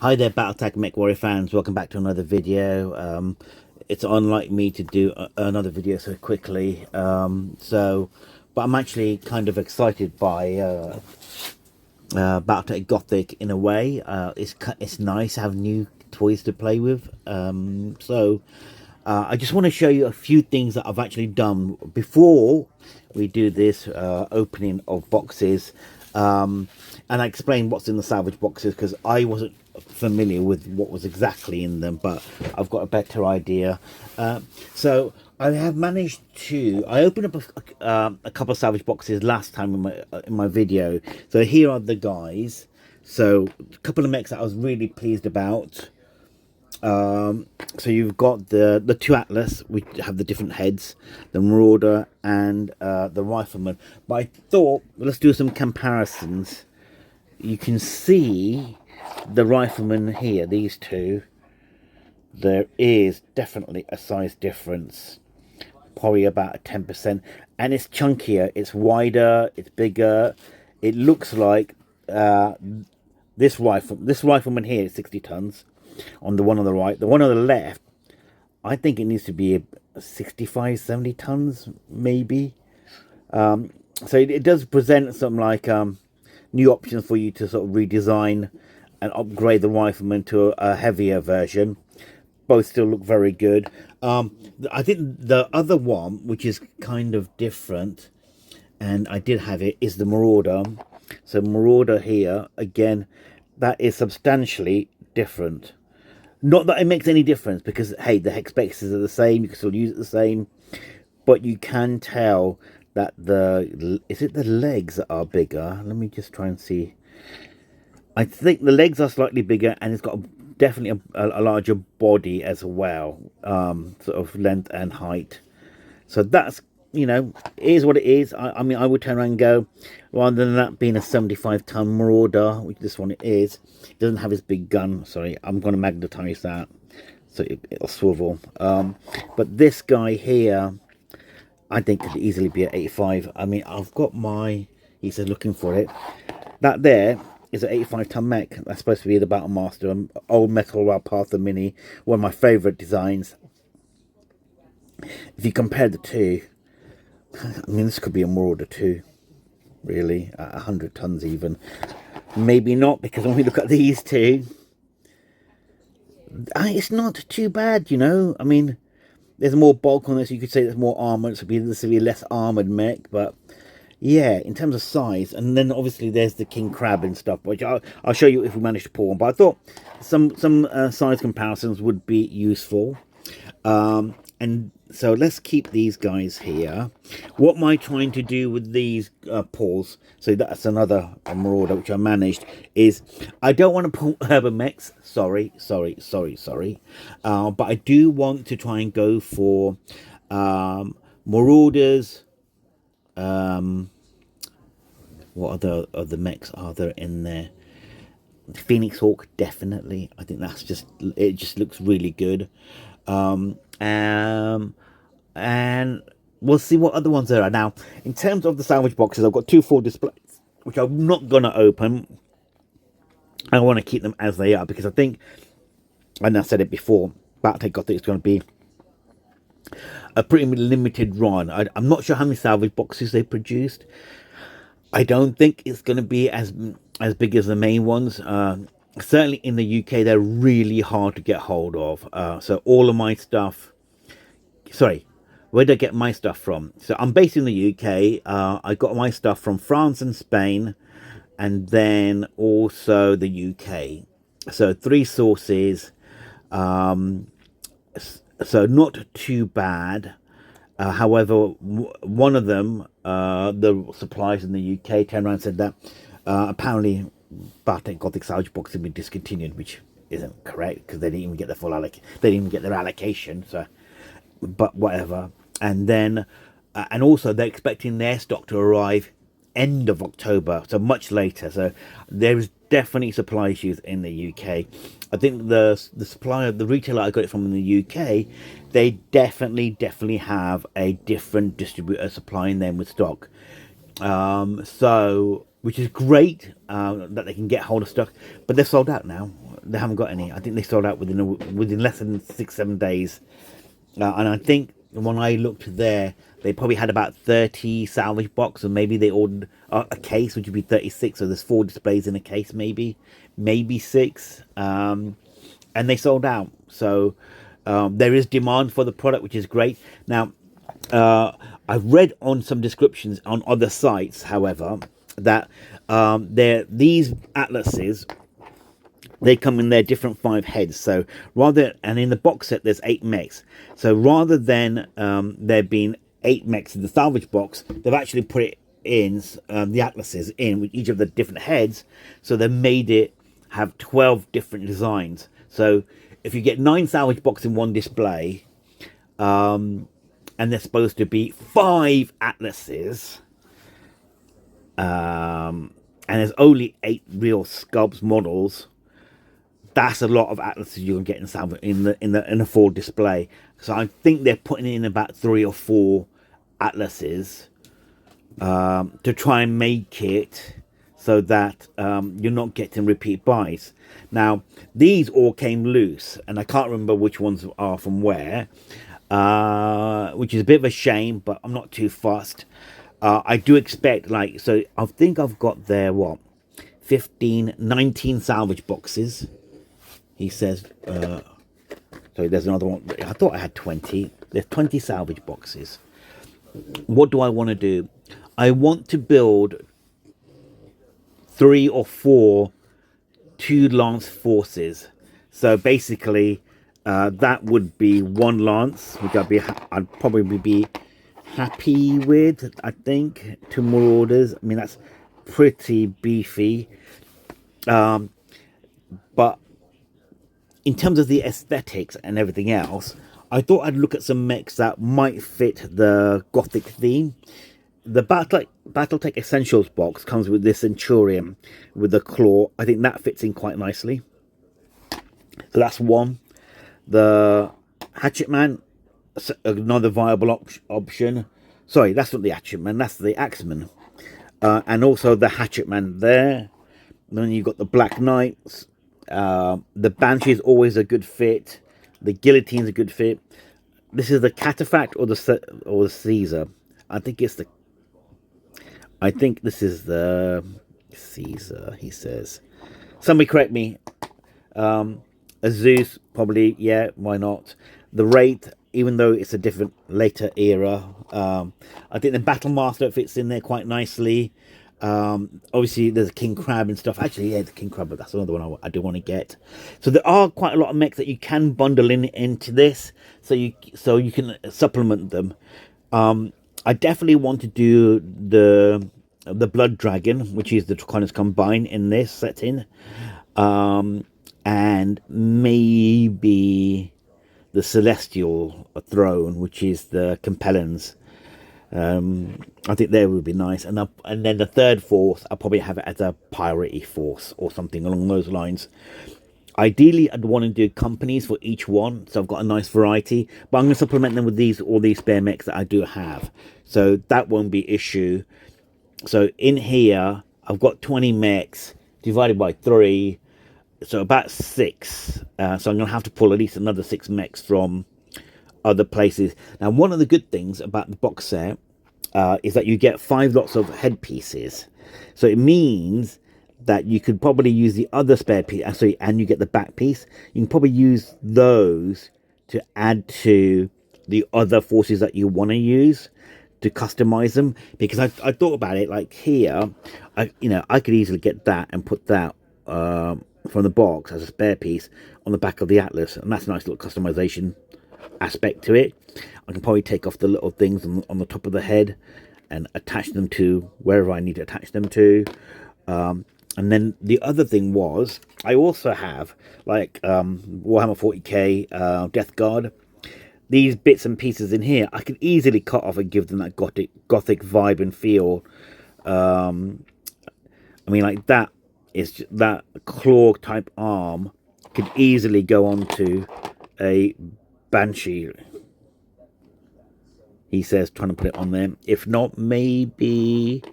Hi there, BattleTech Mech Warrior fans. Welcome back to another video. It's unlike me to do another video so quickly. But I'm actually kind of excited by BattleTech Gothic in a way. It's nice to have new toys to play with. I just want to show you a few things that I've actually done before we do this opening of boxes. And I explain what's in the salvage boxes because I wasn't familiar with what was exactly in them, but I've got a better idea. So I have managed to. I opened up a couple of salvage boxes last time in my video. So here are the guys. So a couple of mechs that I was really pleased about. So you've got the two Atlas, which have the different heads, the Marauder and the Rifleman. But I thought, well, let's do some comparisons. You can see the Rifleman here, these two. There is definitely a size difference, probably about 10%, and it's chunkier, it's wider, it's bigger. It looks like this Rifleman here is 60 tons. On the one on the right, the one on the left, I think it needs to be 65-70 tons maybe. So it does present some like new options for you to sort of redesign and upgrade the Rifleman to a heavier version. Both still look very good. I think the other one, which is kind of different, and I did have it, is the Marauder. So Marauder here, again, that is substantially different. Not that it makes any difference because, hey, the hex spaces are the same. You can still use it the same. But you can tell that is it the legs that are bigger? Let me just try and see. I think the legs are slightly bigger and it's got definitely a larger body as well. Sort of length and height. So that's, you know, it is what it is. I mean, I would turn around and go, rather than that being a 75-ton Marauder, which this one is, it doesn't have his big gun. Sorry, I'm going to magnetize that so it'll swivel. But this guy here, I think could easily be at 85. I mean, I've got my, he said looking for it. That there is an 85-ton mech. That's supposed to be the Battle Master, old Metal Path Mini, one of my favourite designs. If you compare the two, I mean, this could be a Marauder too, really, at 100 tons even. Maybe not, because when we look at these two, it's not too bad, you know. I mean, there's more bulk on this. You could say there's more armor. This would be a less armored mech, but yeah, in terms of size. And then obviously there's the King Crab and stuff, which I'll show you if we manage to pull one. But I thought some size comparisons would be useful. And so let's keep these guys here. What am I trying to do with these pulls? So that's another Marauder which I managed. Is I don't want to pull urban mechs. Sorry. But I do want to try and go for Marauders. What other mechs are there in there? Phoenix Hawk, definitely. I think that's it just looks really good. And we'll see what other ones there are. Now, in terms of the salvage boxes, I've got two full displays, which I'm not going to open. I want to keep them as they are, because I think, and I said it before, BattleTech Gothic is going to be a pretty limited run. I'm not sure how many salvage boxes they produced. I don't think it's going to be as big as the main ones. Certainly in the UK, they're really hard to get hold of. So all of my stuff... Sorry, where did I get my stuff from? So I'm based in the UK. I got my stuff from France and Spain, and then also the UK. So 3 sources. So not too bad. However, one of them, the suppliers in the UK, turned around and said that apparently BattleTech Gothic salvage box have been discontinued, which isn't correct because they didn't even get the full they didn't even get their allocation. So, but whatever. And then, and also they're expecting their stock to arrive end of October, so much later. So there is definitely supply issues in the UK. I think the supplier, the retailer I got it from in the UK, they definitely have a different distributor supplying them with stock. So which is great that they can get hold of stock, but they're sold out now. They haven't got any. I think they sold out within less than 6-7 days, and I think when I looked there, they probably had about 30 salvage boxes, and maybe they ordered a case, which would be 36. So there's 4 displays in a case, maybe 6, and they sold out. So there is demand for the product, which is great. Now, I've read on some descriptions on other sites, however, that these atlases, they come in their different 5 heads. So and in the box set there's 8 mechs. So rather than there being 8 mechs in the salvage box, they've actually put it in the atlases in with each of the different heads. So they made it have 12 different designs. So if you get 9 salvage boxes in one display, and there's supposed to be 5 atlases, and there's only 8 real sculpts models, that's a lot of atlases you're gonna get in salvage in a full display. So I think they're putting in about 3 or 4 atlases to try and make it so that you're not getting repeat buys. Now these all came loose, and I can't remember which ones are from where, which is a bit of a shame, but I'm not too fussed. I do expect, so I think I've got there 19 salvage boxes, he says. Sorry, there's another one. I thought I had 20. There's 20 salvage boxes. What do I want to do? I want to build 3 or 4 2 lance forces. So basically, that would be 1 lance, which I'd probably be happy with. I think 2 more orders. I mean, that's pretty beefy. But in terms of the aesthetics and everything else, I thought I'd look at some mechs that might fit the Gothic theme. The BattleTech Essentials box comes with this Centurion with the claw. I think that fits in quite nicely. So that's one. The Hatchet Man, another viable option. Sorry, that's not the Hatchet Man, that's the Axeman. And also the Hatchet Man there. And then you've got the Black Knights. The Banshee is always a good fit. The Guillotine's a good fit. This is the Cataphract or the Caesar. I think this is the Caesar, he says. Somebody correct me. A Zeus, probably, yeah, why not? The Wraith, even though it's a different, later era. I think the Battle Master fits in there quite nicely. Obviously, there's a King Crab and stuff. Actually, yeah, the King Crab, but that's another one I do want to get. So there are quite a lot of mechs that you can bundle into this, so you can supplement them. I definitely want to do the Blood Dragon, which is the kind of combine in this setting, and maybe the Celestial Throne, which is the Compellens. I think they would be nice, and then the third force, I'll probably have it as a piratey force or something along those lines. Ideally, I'd want to do companies for each one, so I've got a nice variety. But I'm going to supplement them with all these spare mechs that I do have, so that won't be issue. So in here, I've got 20 mechs divided by 3, so about 6. So I'm going to have to pull at least another 6 mechs from other places. Now, one of the good things about the box set is that you get 5 lots of headpieces. So it means that you could probably use the other spare piece, and you get the back piece. You can probably use those to add to the other forces that you want to use to customize them. Because I thought about it, like here, I could easily get that and put that from the box as a spare piece on the back of the Atlas, and that's a nice little customization aspect to it. I can probably take off the little things on the top of the head and attach them to wherever I need to attach them to. And then the other thing was, I also have like Warhammer 40k Death Guard. These bits and pieces in here, I could easily cut off and give them that gothic vibe and feel. I mean, like that claw type arm could easily go onto a Banshee, he says, trying to put it on there. If not, maybe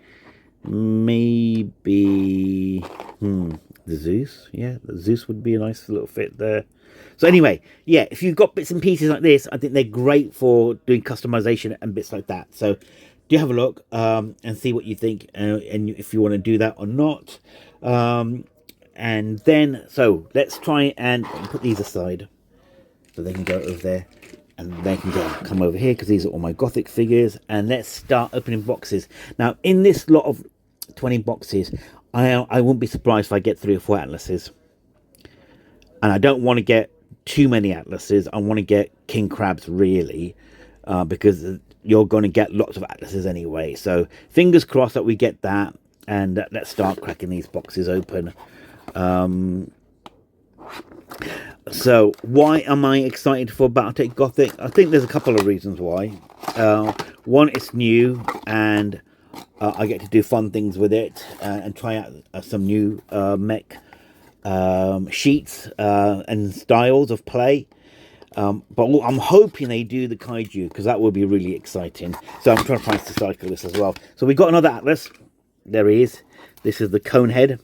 maybe the Zeus. Yeah, the Zeus would be a nice little fit there. So anyway, yeah, if you've got bits and pieces like this, I think they're great for doing customization and bits like that. So do have a look and see what you think, and if you want to do that or not. And then, so let's try and put these aside so they can go over there. And they can come over here because these are all my Gothic figures. And let's start opening boxes. Now, in this lot of 20 boxes, I wouldn't be surprised if I get 3 or 4 atlases. And I don't want to get too many atlases. I want to get king crabs, really, because you're going to get lots of atlases anyway. So fingers crossed that we get that. And let's start cracking these boxes open. So why am I excited for BattleTech Gothic? I think there's a couple of reasons why. One, it's new, and I get to do fun things with it and try out some new mech sheets and styles of play. But I'm hoping they do the kaiju, because that would be really exciting. So I'm trying to find to cycle this as well. So we got another atlas. There he is. This is the cone head.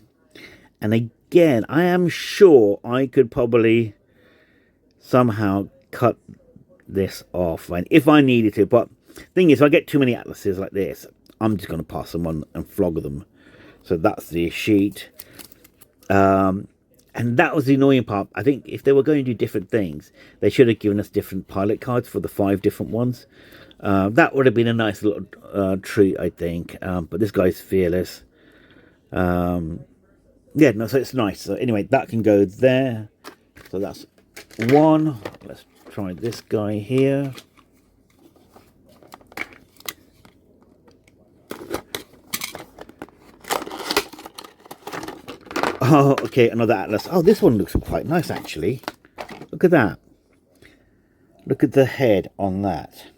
And again, I am sure I could probably somehow cut this off if I needed to. But thing is, if I get too many atlases like this, I'm just going to pass them on and flog them. So that's the sheet. And that was the annoying part. I think if they were going to do different things, they should have given us different pilot cards for the 5 different ones. That would have been a nice little treat, I think. But this guy's fearless. Yeah, no, so it's nice. So anyway, that can go there. So that's one. Let's try this guy here. Oh, okay, another atlas. Oh, this one looks quite nice, actually. Look at that. Look at the head on that.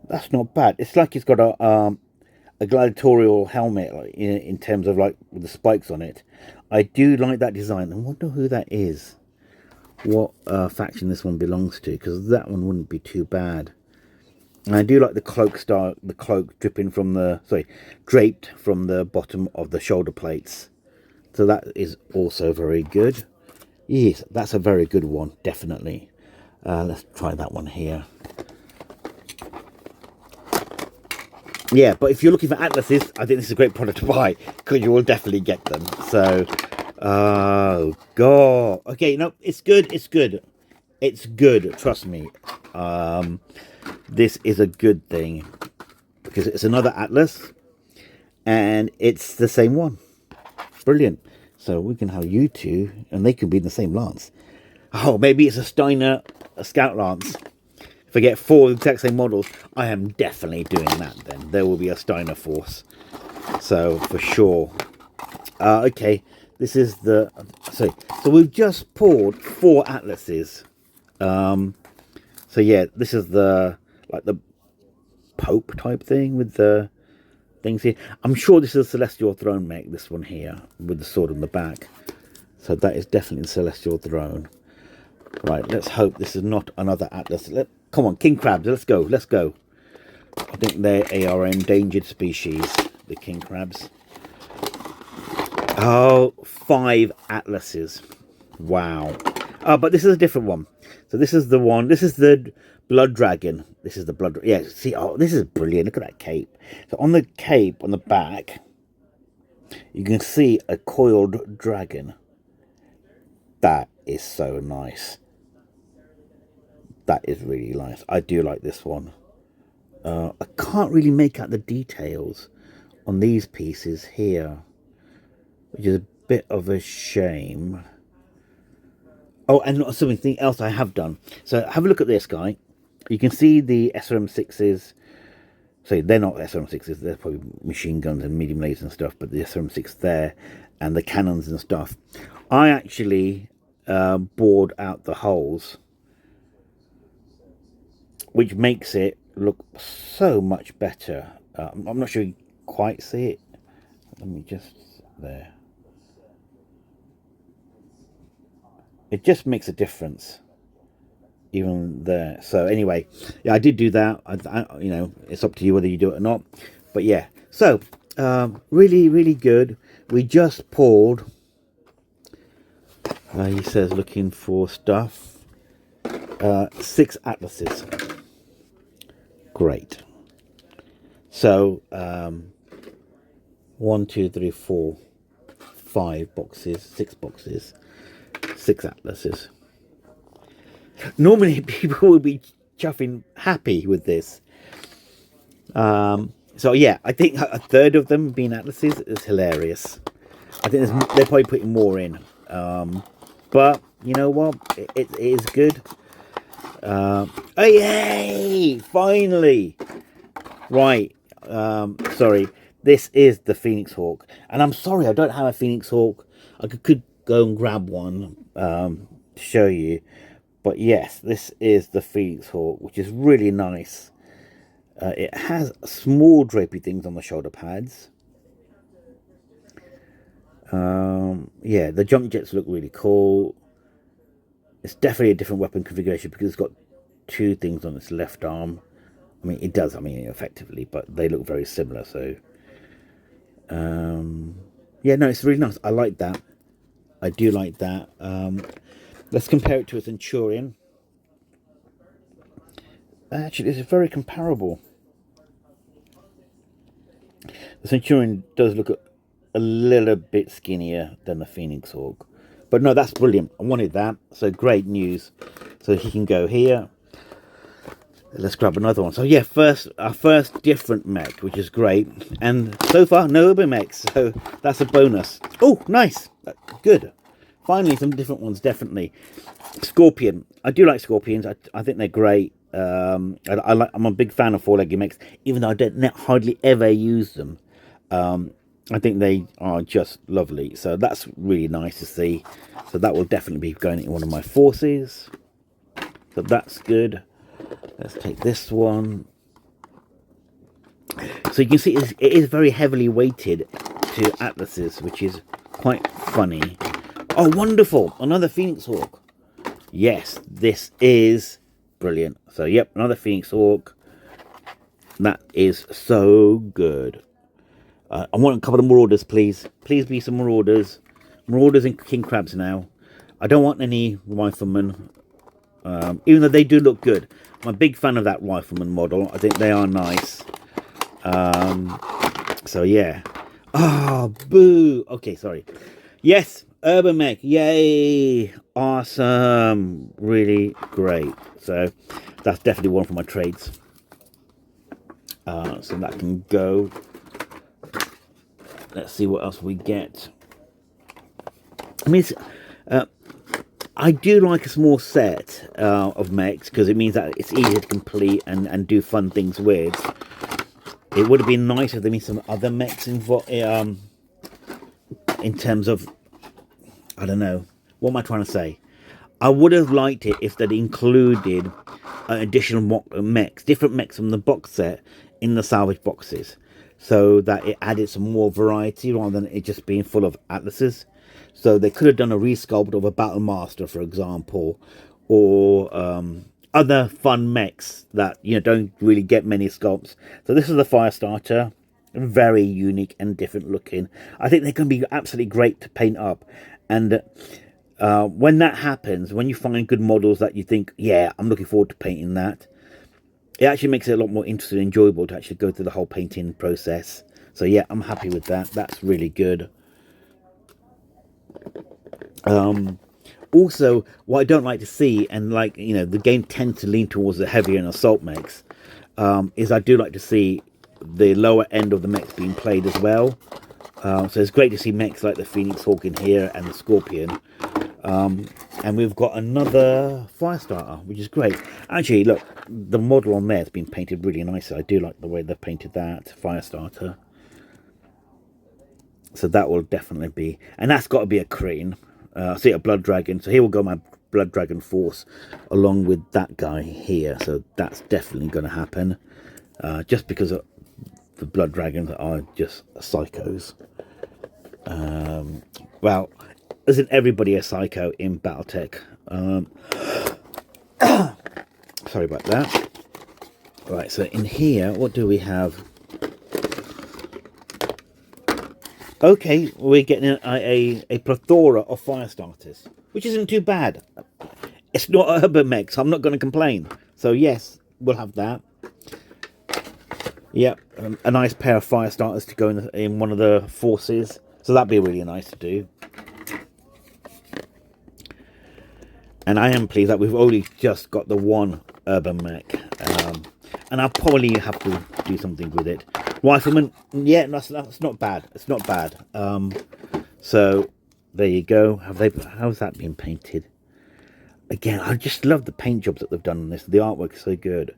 That's not bad. It's like it's got a gladiatorial helmet, like, in terms of like with the spikes on it. I do like that design. I wonder who that is, what faction this one belongs to, because that one wouldn't be too bad. And I do like the cloak style, the cloak dripping from the draped from the bottom of the shoulder plates. So that is also very good. Yes, that's a very good one, definitely. Let's try that one here. Yeah, but if you're looking for atlases, I think this is a great product to buy, because you will definitely get them. So, oh god. Okay, no, it's good. It's good. It's good. Trust me. This is a good thing, because it's another atlas, and it's the same one. Brilliant. So we can have you two, and they could be in the same lance. Oh, maybe it's a Steiner, a Scout lance. If I get 4 exact same models, I am definitely doing that then. There will be a Steiner force. So, for sure. Okay, this is the... So we've just poured 4 atlases. So yeah, this is the... like the Pope type thing with the things here. I'm sure this is a Celestial Throne mech, this one here, with the sword on the back. So that is definitely the Celestial Throne. Right, let's hope this is not another atlas. Come on, king crabs, let's go, let's go. I think they are an endangered species, the king crabs. Oh, 5 atlases. Wow. But this is a different one. So this is the one, this is the blood dragon. This is the blood, yeah, see, oh, this is brilliant. Look at that cape. So on the cape, on the back, you can see a coiled dragon. That is so nice. That is really nice. I do like this one. I can't really make out the details on these pieces here, which is a bit of a shame. Oh, and something else I have done. So have a look at this guy. You can see the SRM6s. So they're not SRM6s. They're probably machine guns and medium lasers and stuff. But the SRM6 there and the cannons and stuff. I actually bored out the holes, which makes it look so much better. I'm not sure you quite see it. Let me just... there. It just makes a difference, even there. So anyway, yeah, I did do that. You know, it's up to you whether you do it or not. But yeah, So, really, really good. We just pulled, he says, looking for stuff, 6 atlases. Great. So, 1, 2, 3, 4, 5 boxes, 6 boxes, 6 atlases. Normally, people will be chuffing happy with this. So yeah, I think a third of them being atlases is hilarious. I think they're probably putting more in. But you know what? It is good. Oh yay! Finally! Right. Sorry. This is the Phoenix Hawk. And I'm sorry I don't have a Phoenix Hawk. I could go and grab one to show you. But yes, this is the Phoenix Hawk, which is really nice. It has small drapey things on the shoulder pads. Yeah, the jump jets look really cool. It's definitely a different weapon configuration because it's got 2 things on its left arm. I mean, it does, effectively, but they look very similar, so... yeah, no, it's really nice. I like that. I do like that. Let's compare it to a Centurion. Actually, it's very comparable. The Centurion does look a little bit skinnier than the Phoenix Hawk. But no, that's brilliant. I wanted that. So great news. So he can go here. Let's grab another one. So yeah, our first different mech, which is great. And so far, no urban mechs. So that's a bonus. Oh, nice. Good. Finally, some different ones, definitely. Scorpion. I do like Scorpions. I think they're great. I'm a big fan of 4-legged mechs, even though I don't hardly ever use them. I think they are just lovely. So that's really nice to see. So that will definitely be going in one of my forces. So that's good. Let's take this one. So you can see it is very heavily weighted to atlases, which is quite funny. Oh, wonderful. Another Phoenix Hawk. Yes, this is brilliant. So, yep, another Phoenix Hawk. That is so good. I want a couple of Marauders, please. Please be some Marauders. Marauders and King Crabs now. I don't want any Riflemen. Even though they do look good. I'm a big fan of that Rifleman model. I think they are nice. So, yeah. Oh, boo. Okay, sorry. Yes, Urban Mech. Yay. Awesome. Really great. So, that's definitely one for my trades. So that can go. Let's see what else we get. I mean, I do like a small set of mechs because it means that it's easier to complete and do fun things with. It would have been nice if there been some other mechs involved in terms of, I don't know, what am I trying to say? I would have liked it if they'd included additional mechs, different mechs from the box set in the salvage boxes, so that it added some more variety rather than it just being full of atlases. So they could have done a resculpt of a Battle Master, for example, or other fun mechs that don't really get many sculpts. So this is the Firestarter, very unique and different looking. I think they're going to be absolutely great to paint up, and when that happens, when you find good models that you think, yeah, I'm looking forward to painting that, it actually makes it a lot more interesting and enjoyable to actually go through the whole painting process. So yeah, I'm happy with that. That's really good. Also, what I don't like to see, and the game tends to lean towards the heavier and assault mechs, is I do like to see the lower end of the mechs being played as well. So it's great to see mechs like the Phoenix Hawk in here and the Scorpion. And we've got another Firestarter, which is great. Actually, look, the model on there has been painted really nicely. I do like the way they've painted that Firestarter. So that will definitely be, and that's got to be a crane. I see a Blood Dragon. So here will go my Blood Dragon force along with that guy here. So that's definitely going to happen. Just because the Blood Dragons are just psychos. Well, isn't everybody a psycho in BattleTech? Sorry about that. Right, so in here, what do we have? Okay, we're getting a plethora of fire starters, which isn't too bad. It's not urban mech, so I'm not going to complain. So yes, we'll have that. Yep, a nice pair of fire starters to go in one of the forces. So that'd be really nice to do. And I am pleased that we've only just got the one urban mech. And I'll probably have to do something with it. Rifleman, yeah, that's not bad. It's not bad. So there you go. How's that been painted? Again, I just love the paint jobs that they've done on this. The artwork is so good.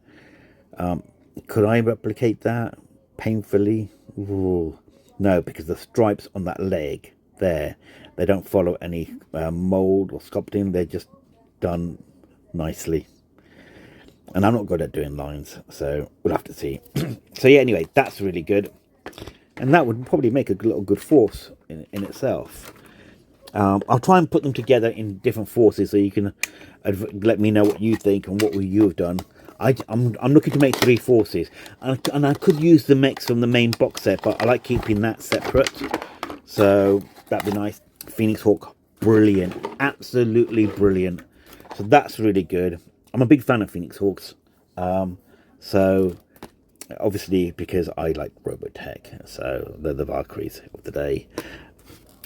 Could I replicate that painfully? Ooh. No, because the stripes on that leg there, they don't follow any mold or sculpting. They're just done nicely. And I'm not good at doing lines, so we'll have to see. So yeah, anyway, that's really good. And that would probably make a little good force in itself. I'll try and put them together in different forces so you can let me know what you think and what you have done. I'm looking to make 3 forces. And I could use the mechs from the main box set, but I like keeping that separate. So that'd be nice. Phoenix Hawk, brilliant. Absolutely brilliant. So that's really good. I'm a big fan of Phoenix Hawks. So obviously because I like BattleTech, so they're the Valkyries of the day.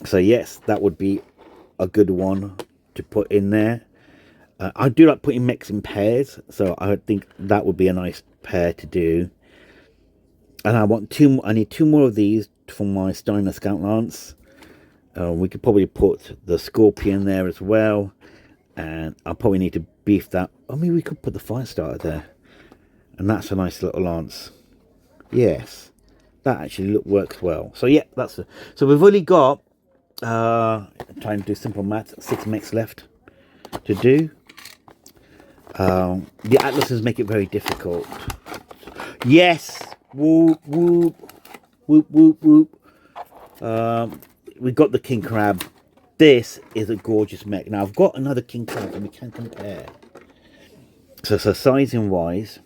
So yes, that would be a good one to put in there. I do like putting mechs in pairs, so I think that would be a nice pair to do. And I need 2 more of these for my Steiner Scout Lance. We could probably put the Scorpion there as well. And I'll probably need to beef that. I mean, we could put the fire starter there. And that's a nice little lance. Yes, that actually works well. So yeah, so we've only got trying to do simple maths, 6 mechs left to do. The atlases make it very difficult. Yes, whoop whoop whoop whoop whoop. We've got the king crab. This is a gorgeous mech. Now I've got another king crab and we can compare. So sizing wise,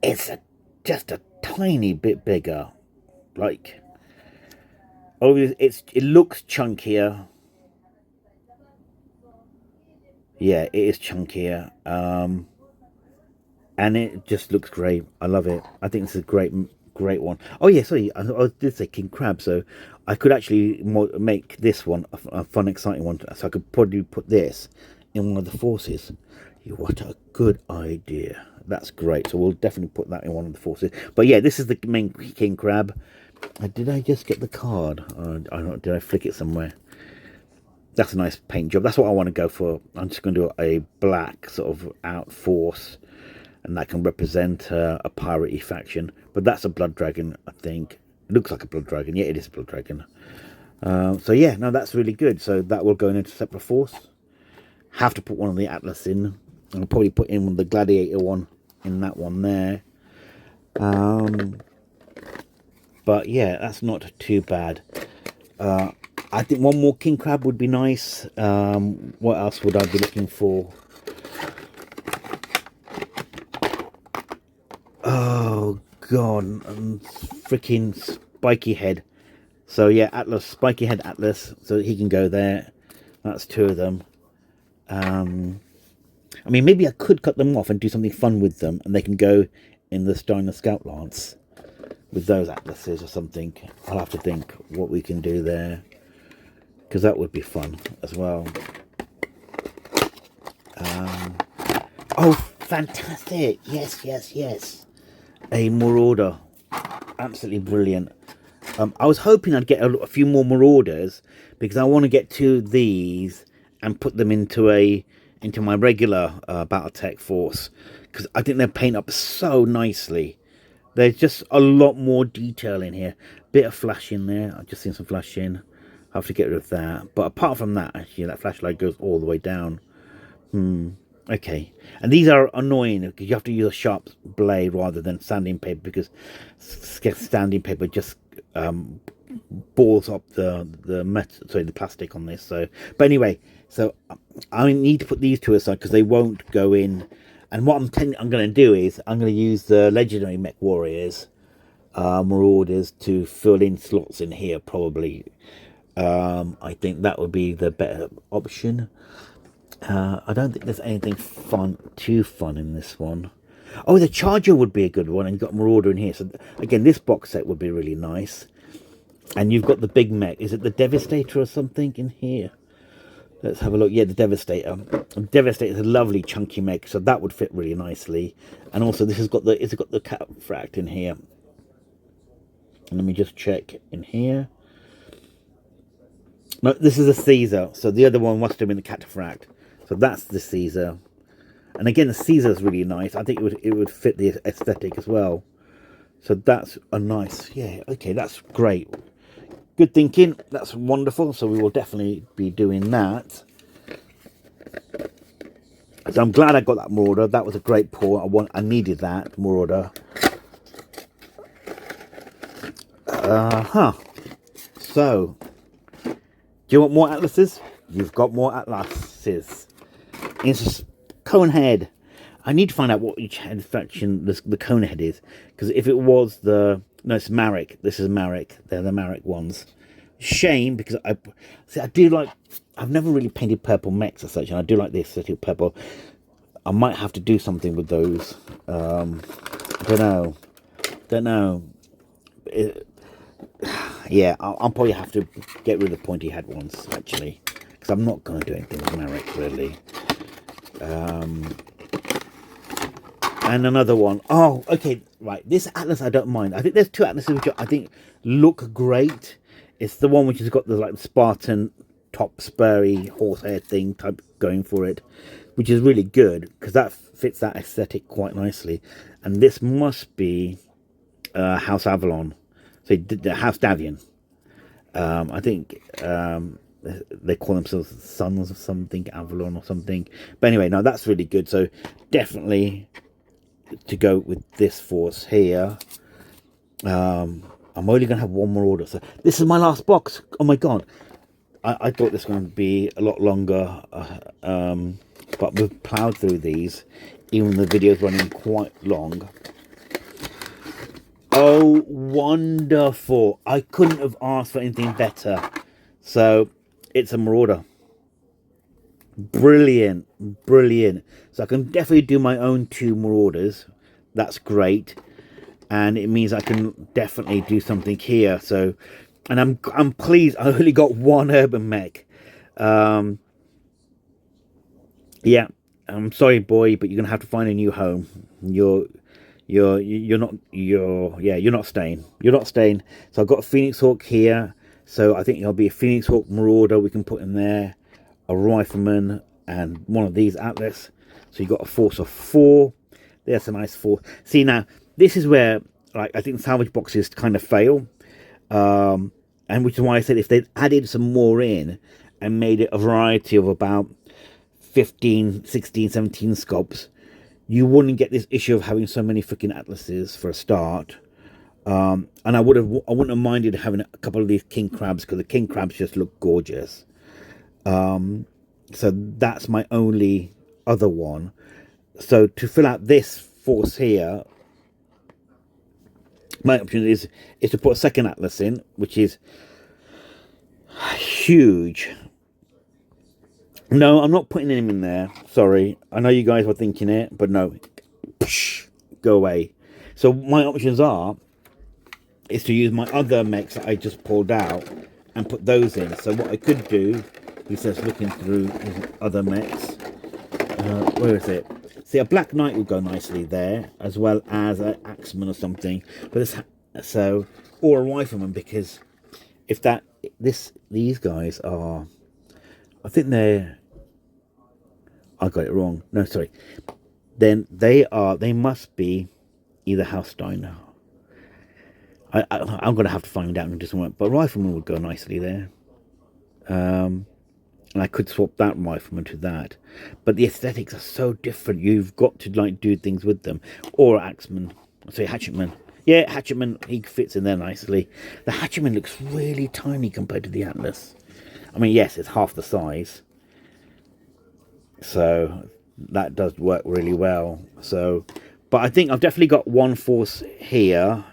it's just a tiny bit bigger. Like, oh, it looks chunkier. Yeah, it is chunkier. And it just looks great. I love it. I think it's a great one. Oh yeah, sorry, I did say king crab, so I could actually make this one a fun, exciting one. So I could probably put this in one of the forces. What a good idea. That's great. So we'll definitely put that in one of the forces. But yeah, this is the main king crab. Did I just get the card? I don't know, did I flick it somewhere? That's a nice paint job. That's what I want to go for. I'm just going to do a black sort of out force, and that can represent a pirate-y faction. But that's a blood dragon, I think. It looks like a blood dragon. Yeah, it is a blood dragon. So yeah, no, that's really good. So that will go into separate force. Have to put one of the Atlas in. I'll probably put in the Gladiator one in that one there. But yeah, that's not too bad. I think one more king crab would be nice. What else would I be looking for? Oh god, freaking spiky head. So yeah, Atlas, spiky head Atlas, so he can go there. That's 2 of them. I mean, maybe I could cut them off and do something fun with them, and they can go in the Steiner Scout Lance with those Atlases or something. I'll have to think what we can do there, because that would be fun as well. Oh, fantastic! Yes. A Marauder. Absolutely brilliant. I was hoping I'd get a few more Marauders, because I want to get 2 of these and put them into my regular BattleTech force, because I think they paint up so nicely. There's just a lot more detail in here. Bit of flash in there. I've just seen some flash in. I have to get rid of that. But apart from that, actually, that flashlight goes all the way down. Okay. And these are annoying because you have to use a sharp blade rather than sanding paper, because sanding paper just balls up the plastic on this. So, but anyway, so I need to put these 2 aside because they won't go in And what I'm going to do is I'm going to use the legendary Mech Warriors, Marauders, to fill in slots in here probably. I think that would be the better option. I don't think there's anything too fun in this one. Oh, the Charger would be a good one, and you've got Marauder in here. So again, this box set would be really nice. And you've got the big Mech. Is it the Devastator or something in here? Let's have a look. Yeah, the Devastator. The Devastator is a lovely chunky Mech, so that would fit really nicely. And also, this has got the Cataphracts in here. And let me just check in here. No, this is a Caesar. So the other one must have been the Cataphract. So that's the Caesar. And again, the Caesar is really nice. I think it would fit the aesthetic as well. So that's a nice, yeah, okay, that's great. Good thinking. That's wonderful. So we will definitely be doing that. So I'm glad I got that Marauder. That was a great pull. I needed that Marauder. So, do you want more atlases? You've got more atlases. It's cone head. I need to find out what each head faction the cone head is, because if it was it's Marek. This is Marek. They're the Marek ones. Shame, because I do like. I've never really painted purple mechs as such, and I do like the aesthetic of purple. I might have to do something with those. Don't know. Yeah, I'll probably have to get rid of the pointy head ones, actually, because I'm not going to do anything with Marek, really. And another one. Oh, okay, right. This atlas I don't mind. I think there's two atlases which I think look great. It's the one which has got the like Spartan top spurry horsehair thing type going for it, which is really good because that fits that aesthetic quite nicely. And this must be House Avalon. So House Davian. I think they call themselves Sons of something, Avalon or something. But anyway, no, that's really good. So definitely to go with this force here. I'm only going to have one more order. So this is my last box. Oh my god. I thought this was going to be a lot longer. But we've ploughed through these. Even the video's running quite long. Oh, wonderful. I couldn't have asked for anything better. So, it's a Marauder. Brilliant. Brilliant. So, I can definitely do my own 2 Marauders. That's great. And it means I can definitely do something here. So, and I'm pleased. I only got 1 Urban Mech. Yeah. I'm sorry, boy, but you're going to have to find a new home. You're not staying. You're not staying. So I've got a Phoenix Hawk here. So I think it'll be a Phoenix Hawk Marauder we can put in there, a Rifleman, and one of these Atlas. So you've got a force of 4. There's a nice 4. See, now this is where I think salvage boxes kind of fail, and which is why I said if they'd added some more in and made it a variety of about 15, 16, 17 sculpts, you wouldn't get this issue of having so many freaking atlases for a start. And I wouldn't have minded having a couple of these king crabs, because the king crabs just look gorgeous. So that's my only other one. So to fill out this force here, my option is to put a second atlas in, which is huge. No, I'm not putting him in there. Sorry. I know you guys were thinking it, but no. Go away. So my options is to use my other mechs that I just pulled out and put those in. So what I could do, he says, looking through his other mechs. Where is it? See, a Black Knight would go nicely there, as well as an Axeman or something. But or a Rifleman, because if these guys are, I think they're, I got it wrong. No, sorry. Then they must be either House Steiner. I'm going to have to find out in just a moment. But Rifleman would go nicely there. And I could swap that Rifleman to that. But the aesthetics are so different. You've got to do things with them. Or Axeman. Sorry, Hatchetman. Yeah, Hatchetman, he fits in there nicely. The Hatchetman looks really tiny compared to the Atlas. I mean, yes, it's half the size. So that does work really well. So, but I think I've definitely got one force here.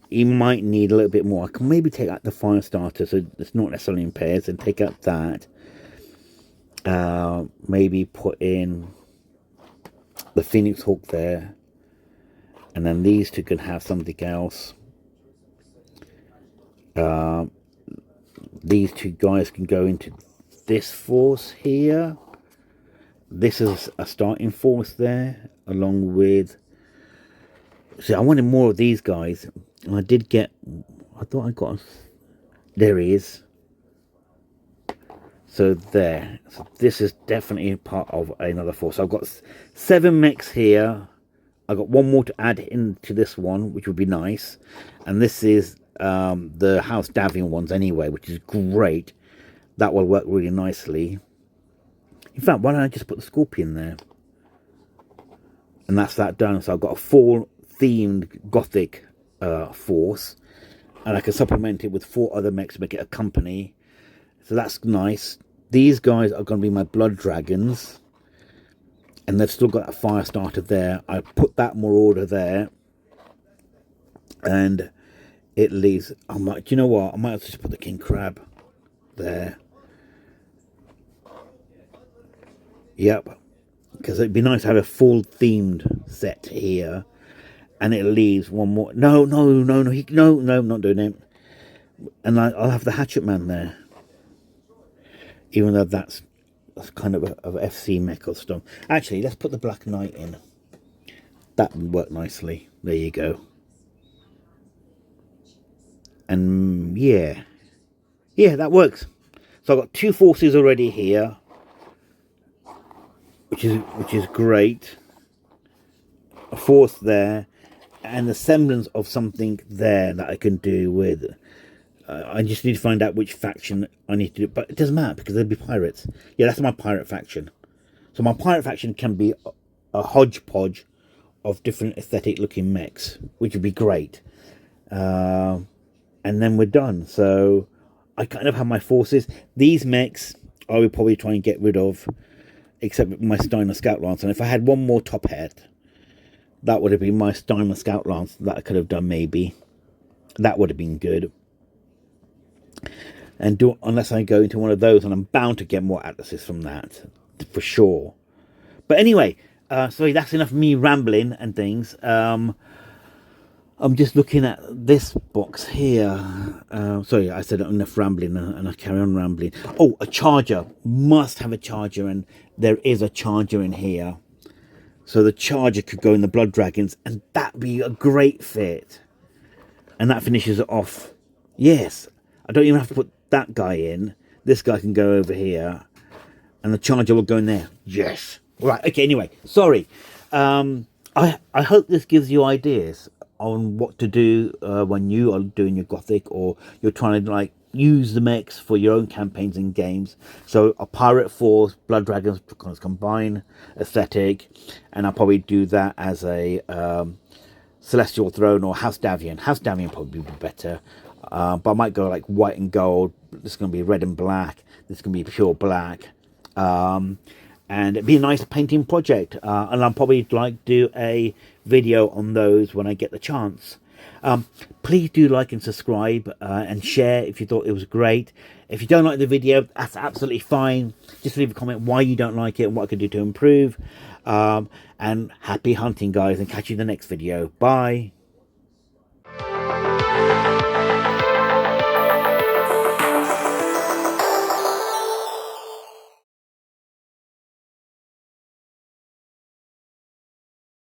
You might need a little bit more. I can maybe take out the fire starter, so it's not necessarily in pairs, and take out that. Maybe put in the Phoenix Hawk there, and then these two can have something else. These two guys can go into this force here. This is a starting force there, along with... See, I wanted more of these guys. And I did get... I thought I got... There he is. So there. So this is definitely part of another force. So I've got 7 mechs here. I've got one more to add into this one, which would be nice. And this is the House Davian ones anyway, which is great. That will work really nicely. In fact, why don't I just put the Scorpion there? And that's that done. So I've got a full themed Gothic force. And I can supplement it with 4 other mechs to make it a company. So that's nice. These guys are going to be my Blood Dragons. And they've still got a fire starter there. I put that more order there. And it leaves... I might, do you know what? I might have to just put the King Crab there. Yep. Because it'd be nice to have a full themed set here. And it leaves one more... No, I'm not doing it. And I'll have the Hatchet Man there. Even though that's kind of a FC mech or stuff. Actually, let's put the Black Knight in. That would work nicely. There you go. And yeah, that works. So I've got 2 forces already here, which is great. A force there, and the semblance of something there that I can do with. I just need to find out which faction I need to do, but it doesn't matter because they'll be pirates. Yeah, that's my pirate faction. So my pirate faction can be a hodgepodge of different aesthetic looking mechs, which would be great. And then we're done. So I kind of have my forces. These mechs I would probably try and get rid of, except my Steiner Scout Lance. And if I had one more top hat, that would have been my Steiner Scout Lance that I could have done maybe. That would have been good. And unless I go into one of those, and I'm bound to get more atlases from that, for sure. But anyway, sorry, that's enough of me rambling and things. I'm just looking at this box here. Sorry, I said enough rambling, and I carry on rambling. Oh, a charger. Must have a charger, and there is a charger in here. So the charger could go in the Blood Dragons, and that'd be a great fit. And that finishes it off. Yes, I don't even have to put that guy in. This guy can go over here, and the charger will go in there. Yes. Right. Okay. Anyway, sorry. I hope this gives you ideas on what to do when you are doing your Gothic, or you're trying to like use the mechs for your own campaigns and games. So a pirate force, Blood Dragons combine aesthetic, and I'll probably do that as a Celestial Throne or House Davian. House Davian probably would be better. But I might go like white and gold. This is going to be red and black. This is going to be pure black. And it'd be a nice painting project. And I'll probably like do a video on those when I get the chance. Please do like and subscribe and share if you thought it was great. If you don't like the video, that's absolutely fine. Just leave a comment why you don't like it and what I can do to improve. And happy hunting, guys, and catch you in the next video. Bye.